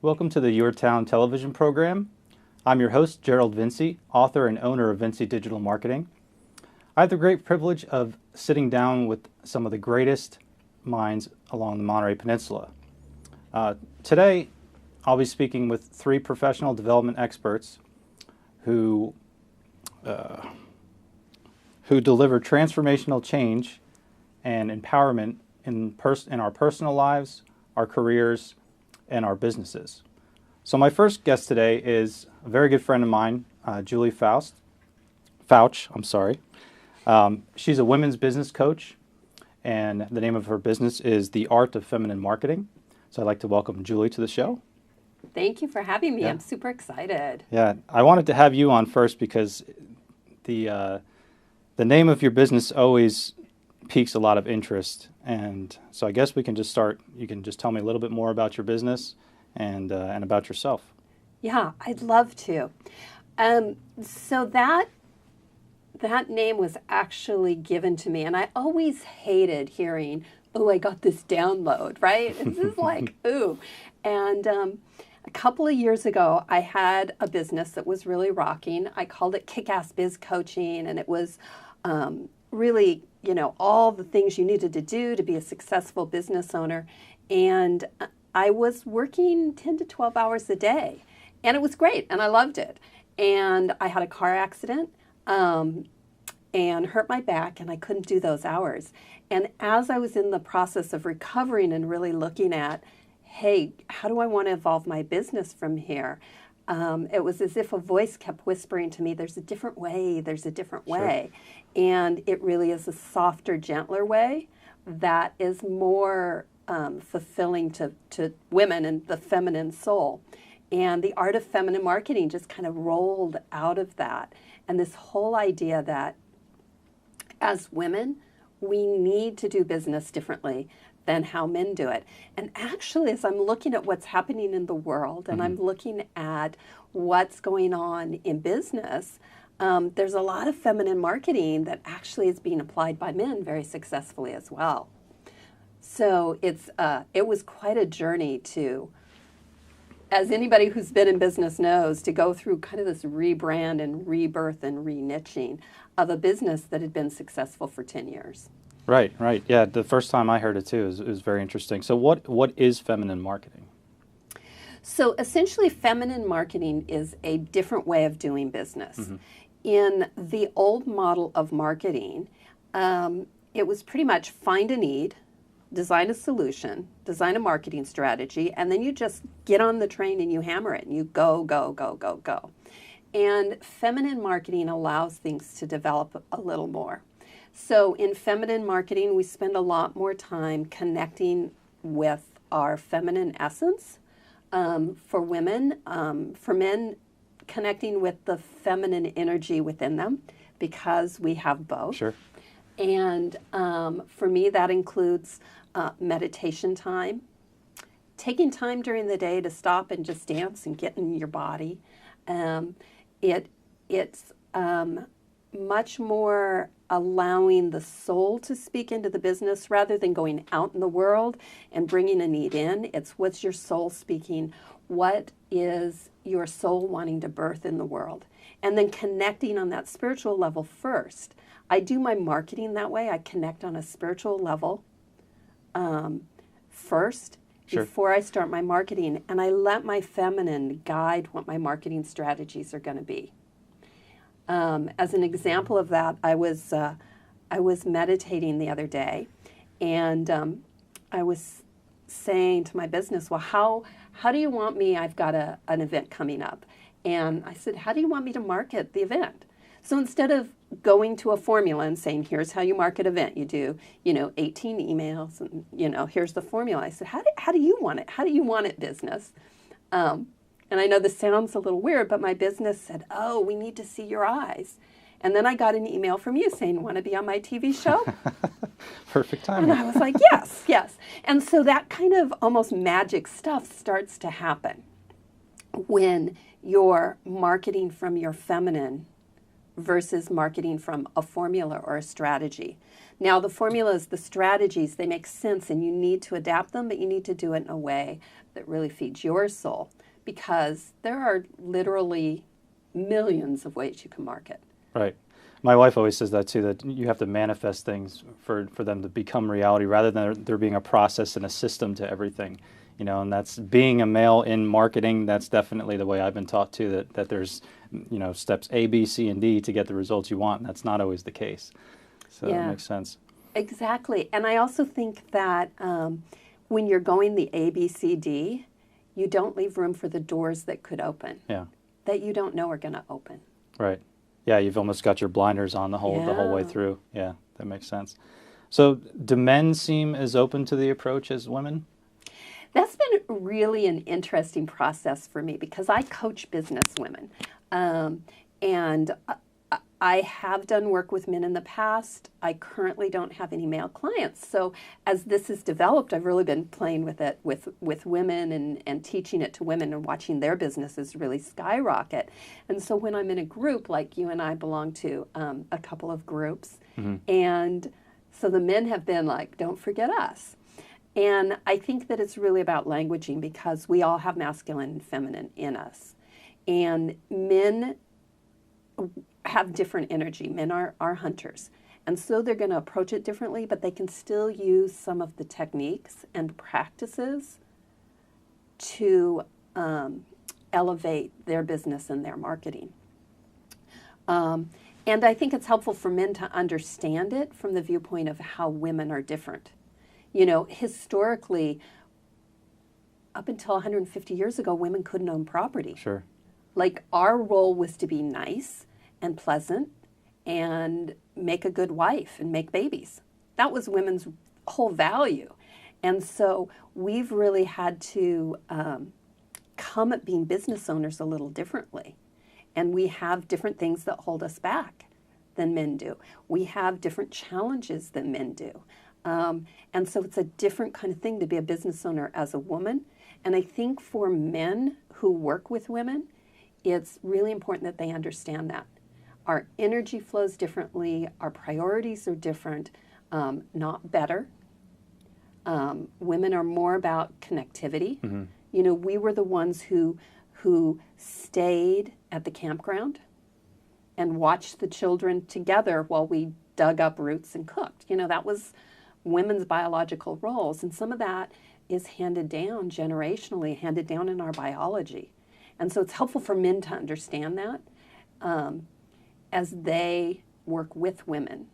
Welcome to the Your Town television program. I'm your host, Gerald Vinci, author and owner of Vinci Digital Marketing. I have the great privilege of sitting down with some of the greatest minds along the Monterey Peninsula. Today, I'll be speaking with three professional development experts who deliver transformational change and empowerment in our personal lives, our careers, and our businesses. So my first guest today is a very good friend of mine, Julie Foucht. She's a women's business coach, and the name of her business is The Art of Feminine Marketing. So I'd like to welcome Julie to the show. Thank you for having me. Yeah. I'm super excited. Yeah, I wanted to have you on first because the name of your business always piques a lot of interest, and so I guess we can just start. You can just tell me a little bit more about your business and about yourself. Yeah, I'd love to. So that name was actually given to me, and I always hated hearing, "Oh, I got this download," right? It's just like, ooh. And a couple of years ago, I had a business that was really rocking. I called it Kick-Ass Biz Coaching, and it was really, all the things you needed to do to be a successful business owner. And I was working 10 to 12 hours a day, and it was great, and I loved it. And I had a car accident and hurt my back, and I couldn't do those hours. And as I was in the process of recovering and really looking at, hey, how do I want to evolve my business from here? It was as if a voice kept whispering to me, there's a different way, there's a different way. Sure. And it really is a softer, gentler way that is more fulfilling to women and the feminine soul. And the art of feminine marketing just kind of rolled out of that. And this whole idea that as women, we need to do business differently than how men do it. And actually, as I'm looking at what's happening in the world, and I'm looking at what's going on in business, there's a lot of feminine marketing that actually is being applied by men very successfully as well. So it was quite a journey to, as anybody who's been in business knows, to go through kind of this rebrand and rebirth and re-niching of a business that had been successful for 10 years. Right. Yeah, the first time I heard it too, it was very interesting. So what is feminine marketing? So essentially, feminine marketing is a different way of doing business. In the old model of marketing, it was pretty much find a need, design a solution, design a marketing strategy, and then you just get on the train and you hammer it and you go. And feminine marketing allows things to develop a little more. So in feminine marketing, we spend a lot more time connecting with our feminine essence. For women, for men, connecting with the feminine energy within them, because we have both. Sure. And for me, that includes meditation time, taking time during the day to stop and just dance and get in your body. It's much more allowing the soul to speak into the business rather than going out in the world and bringing a need in. It's what's your soul speaking? What is your soul wanting to birth in the world? And then connecting on that spiritual level first. I do my marketing that way. I connect on a spiritual level first. Sure. Before I start my marketing, and I let my feminine guide what my marketing strategies are going to be. As an example of that, I was meditating the other day, and I was saying to my business, well, how do you want me? I've got an event coming up, and I said, how do you want me to market the event? So instead of going to a formula and saying, here's how you market an event, you do 18 emails, and here's the formula. I said, how do you want it? How do you want it, business? And I know this sounds a little weird, but my business said, oh, we need to see your eyes. And then I got an email from you saying, want to be on my TV show? Perfect timing. And I was like, yes. And so that kind of almost magic stuff starts to happen when you're marketing from your feminine versus marketing from a formula or a strategy. Now, the formulas, the strategies, they make sense and you need to adapt them, but you need to do it in a way that really feeds your soul, because there are literally millions of ways you can market. Right. My wife always says that too, that you have to manifest things for them to become reality rather than there being a process and a system to everything. And that's being a male in marketing. That's definitely the way I've been taught too, that there's, steps A, B, C, and D to get the results you want. And that's not always the case. So Yeah. That makes sense. Exactly. And I also think that when you're going the A, B, C, D, you don't leave room for the doors that could open, Yeah. that you don't know are going to open. Right. Yeah, you've almost got your blinders on the whole way Yeah. through. Yeah, that makes sense. So do men seem as open to the approach as women? That's been really an interesting process for me because I coach business women. And I have done work with men in the past. I currently don't have any male clients. So as this has developed, I've really been playing with it with women and teaching it to women and watching their businesses really skyrocket. And so when I'm in a group, like you and I belong to a couple of groups, and so the men have been like, don't forget us. And I think that it's really about languaging because we all have masculine and feminine in us. And men have different energy. Men are hunters. And so they're going to approach it differently, but they can still use some of the techniques and practices to elevate their business and their marketing. And I think it's helpful for men to understand it from the viewpoint of how women are different. Historically, up until 150 years ago, women couldn't own property. Sure. Like, our role was to be nice and pleasant and make a good wife and make babies. That was women's whole value. And so we've really had to come at being business owners a little differently. And we have different things that hold us back than men do. We have different challenges than men do. And so it's a different kind of thing to be a business owner as a woman. And I think for men who work with women, it's really important that they understand that. Our energy flows differently. Our priorities are different, not better. Women are more about connectivity. Mm-hmm. We were the ones who stayed at the campground and watched the children together while we dug up roots and cooked. That was women's biological roles. And some of that is handed down generationally, handed down in our biology. And so it's helpful for men to understand that as they work with women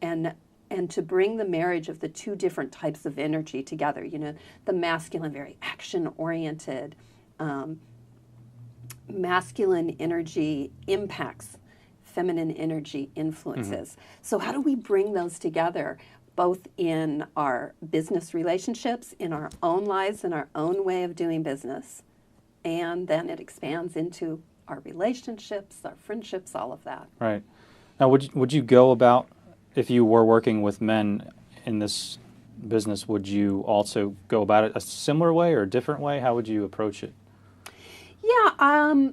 and to bring the marriage of the two different types of energy together. The masculine, very action-oriented, masculine energy impacts feminine energy influences. Mm-hmm. So how do we bring those together, both in our business relationships, in our own lives, in our own way of doing business, and then it expands into our relationships, our friendships, all of that. Right. Now, would you go about, if you were working with men in this business, would you also go about it a similar way or a different way? How would you approach it? Yeah,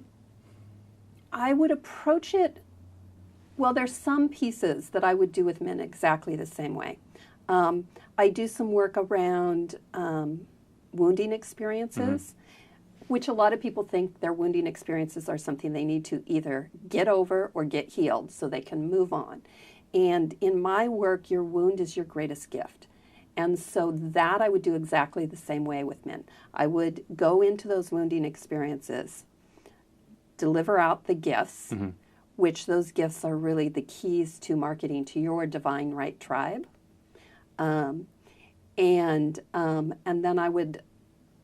I would approach it, well, there's some pieces that I would do with men exactly the same way. I do some work around wounding experiences, which a lot of people think their wounding experiences are something they need to either get over or get healed so they can move on. And in my work, your wound is your greatest gift. And so that I would do exactly the same way with men. I would go into those wounding experiences, deliver out the gifts, which those gifts are really the keys to marketing to your divine right tribe. And then I would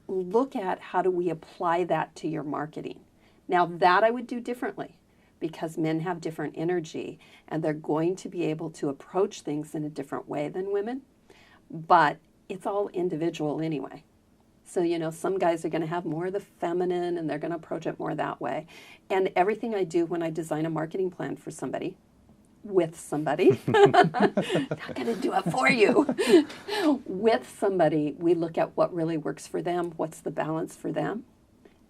look at how do we apply that to your marketing. Now that I would do differently because men have different energy and they're going to be able to approach things in a different way than women, but it's all individual anyway. So, some guys are going to have more of the feminine and they're going to approach it more that way. And everything I do when I design a marketing plan for somebody, with somebody, not going to do it for you, with somebody, we look at what really works for them, what's the balance for them,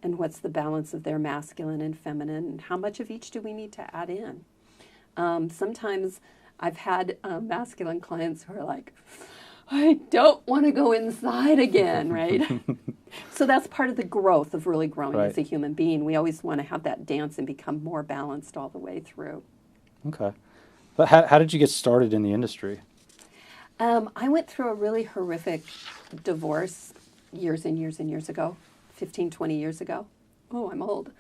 and what's the balance of their masculine and feminine, and how much of each do we need to add in. Sometimes I've had masculine clients who are like, I don't want to go inside again, right? So that's part of the growth of really growing Right. as a human being. We always want to have that dance and become more balanced all the way through. Okay. But how did you get started in the industry? I went through a really horrific divorce years and years and years ago, 15, 20 years ago. Oh, I'm old.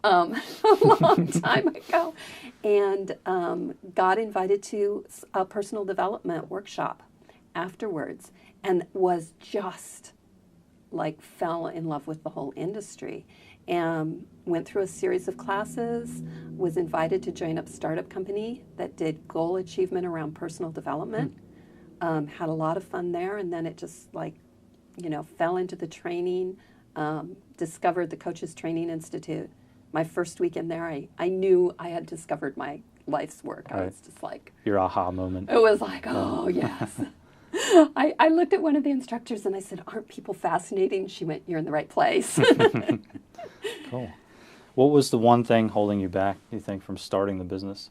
A long time ago. And got invited to a personal development workshop afterwards and was just like fell in love with the whole industry. And went through a series of classes, was invited to join a startup company that did goal achievement around personal development. Had a lot of fun there, and then it just fell into the training, discovered the Coaches Training Institute. My first week in there, I knew I had discovered my life's work. I was just like... Your aha moment. It was like, oh, yes. I looked at one of the instructors and I said, aren't people fascinating? She went, you're in the right place. Cool. What was the one thing holding you back, you think, from starting the business?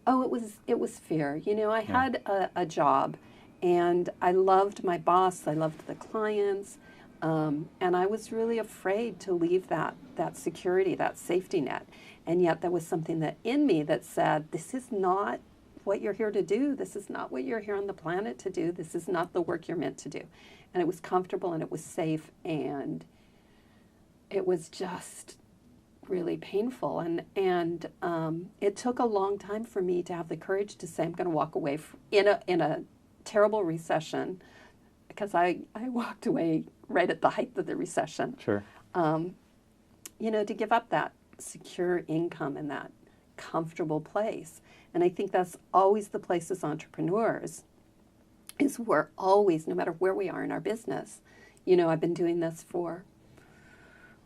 Oh, it was fear. I had a job, and I loved my boss. I loved the clients, and I was really afraid to leave that security, that safety net. And yet there was something that in me that said, this is not what you're here to do. This is not what you're here on the planet to do. This is not the work you're meant to do. And it was comfortable, and it was safe, and it was just really painful, and it took a long time for me to have the courage to say I'm going to walk away in a terrible recession, because I walked away right at the height of the recession. Sure. To give up that secure income and that comfortable place. And I think that's always the place as entrepreneurs, is we're always, no matter where we are in our business. I've been doing this for,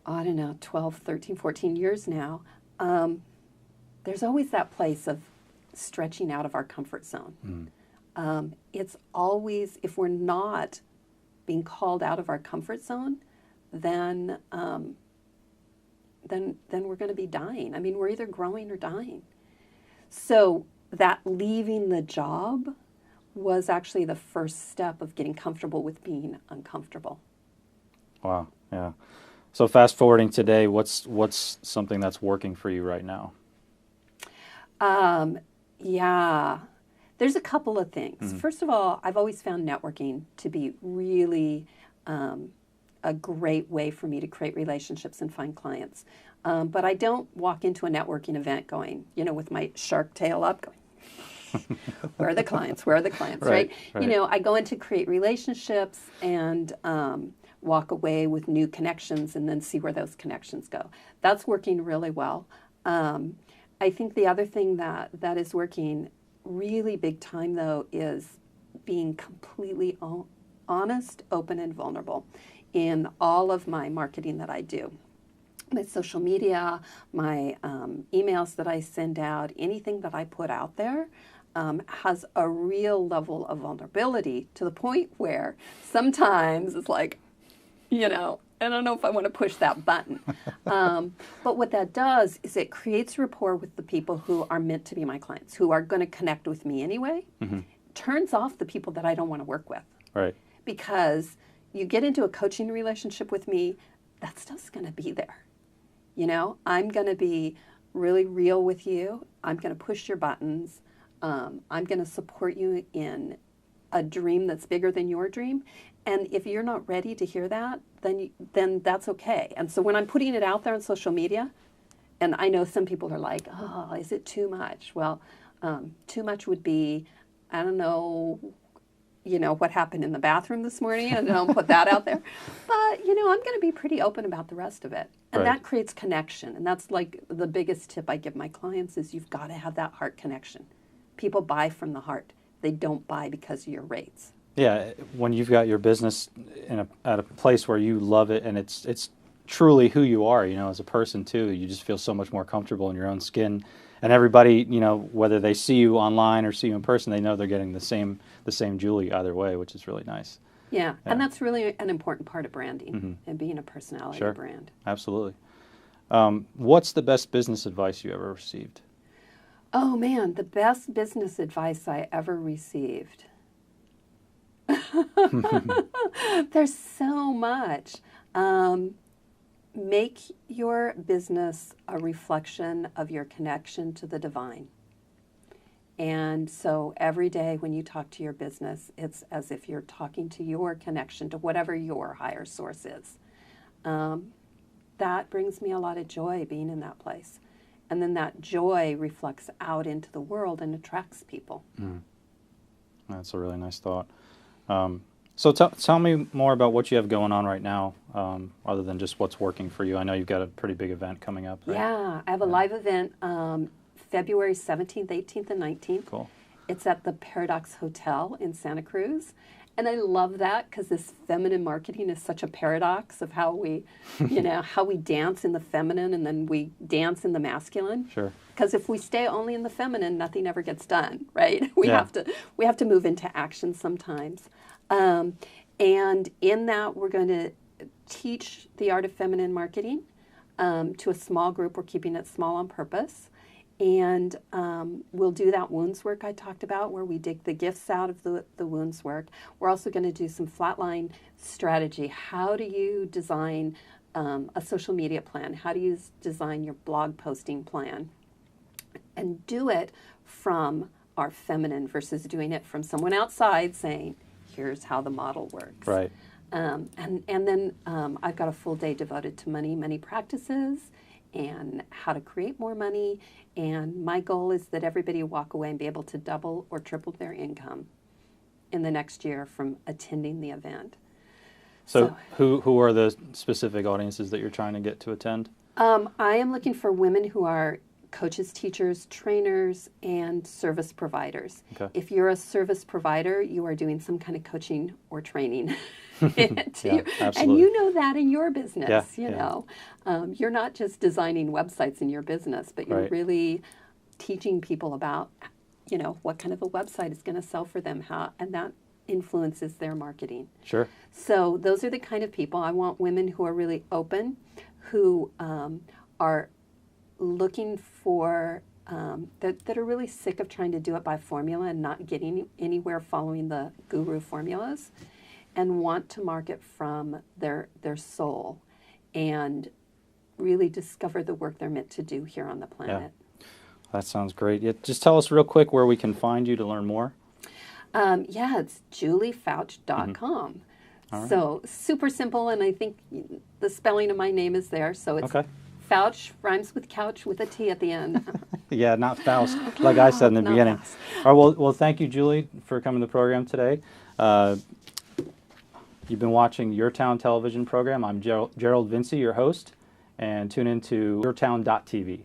I don't know, 12, 13, 14 years now. There's always that place of stretching out of our comfort zone. It's always, if we're not being called out of our comfort zone, then we're going to be dying. I mean, we're either growing or dying. So that leaving the job was actually the first step of getting comfortable with being uncomfortable. Wow. Yeah. So fast forwarding today, what's something that's working for you right now? Yeah, there's a couple of things. Mm-hmm. First of all, I've always found networking to be really a great way for me to create relationships and find clients. But I don't walk into a networking event going, with my shark tail up, going, where are the clients? Where are the clients? Right. I go in to create relationships and walk away with new connections and then see where those connections go. That's working really well. I think the other thing that is working really big time, though, is being completely honest, open, and vulnerable in all of my marketing that I do. My social media, my emails that I send out, anything that I put out there has a real level of vulnerability, to the point where sometimes it's like, I don't know if I want to push that button. But what that does is it creates rapport with the people who are meant to be my clients, who are going to connect with me anyway. Mm-hmm. Turns off the people that I don't want to work with. Right. Because you get into a coaching relationship with me, that stuff's going to be there. I'm going to be really real with you. I'm going to push your buttons. I'm going to support you in a dream that's bigger than your dream. And if you're not ready to hear that, then that's okay. And so when I'm putting it out there on social media, and I know some people are like, oh, is it too much? Well, too much would be, I don't know, what happened in the bathroom this morning, and don't put that out there. But, I'm going to be pretty open about the rest of it. And that creates connection. And that's like the biggest tip I give my clients is you've got to have that heart connection. People buy from the heart. They don't buy because of your rates. Yeah, when you've got your business at a place where you love it and it's truly who you are, as a person too, you just feel so much more comfortable in your own skin. And everybody, whether they see you online or see you in person, they know they're getting the same Julie either way, which is really nice. Yeah, and that's really an important part of branding and being a personality brand. Absolutely. What's the best business advice you ever received? Oh man, the best business advice I ever received. There's so much. Make your business a reflection of your connection to the divine. And so every day when you talk to your business, it's as if you're talking to your connection to whatever your higher source is. That brings me a lot of joy being in that place. And then that joy reflects out into the world and attracts people. That's a really nice thought. So tell me more about what you have going on right now, other than just what's working for you. I know you've got a pretty big event coming up. Right? Yeah, I have a live event February 17th, 18th, and 19th. Cool. It's at the Paradox Hotel in Santa Cruz. And I love that because this feminine marketing is such a paradox of how we, how we dance in the feminine and then we dance in the masculine. Sure. Because if we stay only in the feminine, nothing ever gets done, right? We have to move into action sometimes. And in that, we're going to teach the art of feminine marketing to a small group. We're keeping it small on purpose. And we'll do that wounds work I talked about where we dig the gifts out of the wounds work. We're also going to do some flatline strategy. How do you design a social media plan? How do you design your blog posting plan? And do it from our feminine versus doing it from someone outside saying, here's how the model works. Right. And then I've got a full day devoted to money practices and how to create more money. And my goal is that everybody walk away and be able to double or triple their income in the next year from attending the event. So who are the specific audiences that you're trying to get to attend? I am looking for women who are coaches, teachers, trainers, and service providers. Okay. If you're a service provider, you are doing some kind of coaching or training. And you know that in your business, you know. You're not just designing websites in your business, but you're really teaching people about, what kind of a website is going to sell for them, and that influences their marketing. Sure. So those are the kind of people. I want women who are really open, who are looking for, that are really sick of trying to do it by formula and not getting anywhere following the guru formulas, and want to market from their soul and really discover the work they're meant to do here on the planet. Yeah. That sounds great. Just tell us real quick where we can find you to learn more. It's juliefoucht.com. Right. So super simple, and I think the spelling of my name is there. So it's okay. Foucht rhymes with couch with a T at the end. Yeah, not Faust, like I said in the beginning. Faust. All right, well, thank you, Julie, for coming to the program today. You've been watching Your Town television program. I'm Gerald Vinci, your host, and tune into yourtown.tv.